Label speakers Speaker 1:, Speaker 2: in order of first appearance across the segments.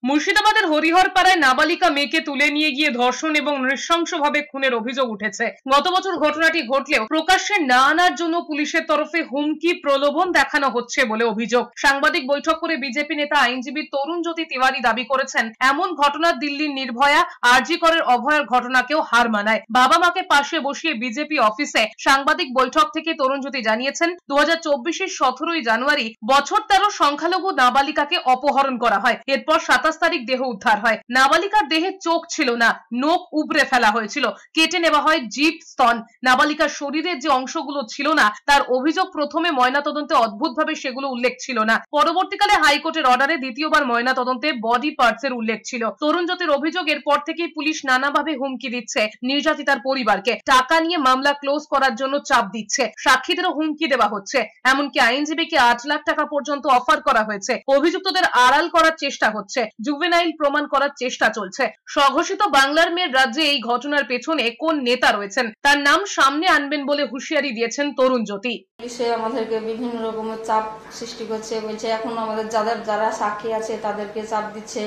Speaker 1: মুর্শিদাবাদের হরিহরপাড়ায় নাবালিকা মেয়েকে তুলে নিয়ে গিয়ে ধর্ষণ এবং নৃশংসভাবে খুনের অভিযোগ উঠেছে। গত বছর ঘটনাটি ঘটলেও প্রকাশ্যে না আনার জন্য পুলিশের তরফে হুমকি প্রলোভন দেখানো হচ্ছে বলে অভিযোগ। সাংবাদিক বৈঠক করে বিজেপি নেতা আইনজীবী তরুণজ্যোতি তিওয়ারি দাবি করেছেন, এমন ঘটনা দিল্লির নির্ভয়া, আরজি করের অভয়ার ঘটনাকেও হার মানায়। বাবা মাকে পাশে বসিয়ে বিজেপি অফিসে সাংবাদিক বৈঠক থেকে তরুণজ্যোতি জানিয়েছেন, 2024-এর 17ই জানুয়ারি বছর 13 সংখ্যালঘু নাবালিকাকে অপহরণ করা হয়। এরপর 27 তারিখ দেহ উদ্ধার হয়। নাবালিকার দেহে চোখ ছিল না, নোখ উপড়ে ফেলা হয়েছিল, কেটে নেওয়া হয় জিভ, স্তন। নাবালিকার শরীরের যে অংশগুলো ছিল না তার অভিযোগ, প্রথমে ময়নাতদন্তে অদ্ভুতভাবে সেগুলো উল্লেখ ছিল না। পরবর্তীকালে হাইকোর্টের অর্ডারে দ্বিতীয়বার ময়নাতদন্তে বডি পার্টসের উল্লেখ ছিল। তরুণজ্যোতির অভিযোগ, এরপর থেকেই পুলিশ নানাভাবে হুমকি দিচ্ছে নির্যাতিতার পরিবারকে, টাকা নিয়ে মামলা ক্লোজ করার জন্য চাপ দিচ্ছে, সাক্ষীদেরও হুমকি দেওয়া হচ্ছে, এমনকি আইনজীবীকে 8 লাখ টাকা পর্যন্ত অফার করা হয়েছে। অভিযুক্তদের আড়াল করার চেষ্টা হচ্ছে, জুভেনাইল প্রমাণ করার চেষ্টা চলছে। স্বঘোষিত বাংলার মেয়ের রাজ্যে এই ঘটনার পেছনে কোন নেতা রয়েছেন তার নাম সামনে আনবেন বলে হুঁশিয়ারি দিয়েছেন তরুণজ্যোতি।
Speaker 2: পুলিশে আমাদেরকে বিভিন্ন রকমের চাপ সৃষ্টি করছে, বলছে এখন আমাদের যারা সাক্ষী আছে তাদেরকে চাপ দিচ্ছে,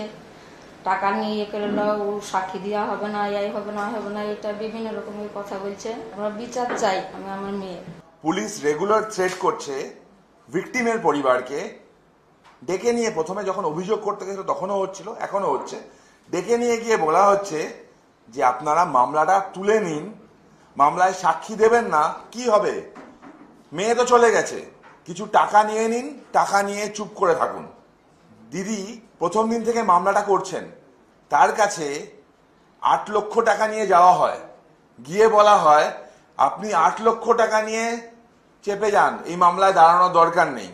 Speaker 2: টাকা নিয়ে ইয়ে করে ও সাক্ষী দেওয়া হবে না, এই হবে না, হবে না, এটা বিভিন্ন রকমের কথা বলছে। আমরা বিচার চাই, আমি আমার মেয়ে।
Speaker 3: পুলিশ রেগুলার থ্রেট করছে ভিকটিমের পরিবারকে, ডেকে নিয়ে প্রথমে যখন অভিযোগ করতে গেছিল তখনও হচ্ছিল, এখনো হচ্ছে, ডেকে নিয়ে গিয়ে বলা হচ্ছে যে আপনারা মামলাটা তুলে নিন, মামলায় সাক্ষী দেবেন না, কি হবে, মেয়ে তো চলে গেছে, কিছু টাকা নিয়ে নিন, টাকা নিয়ে চুপ করে থাকুন। দিদি প্রথম দিন থেকে মামলাটা করছেন, তার কাছে 8 লক্ষ টাকা নিয়ে যাওয়া হয়, গিয়ে বলা হয় আপনি 8 লক্ষ টাকা নিয়ে চেপে যান, এই মামলায় দাঁড়ানোর দরকার নেই।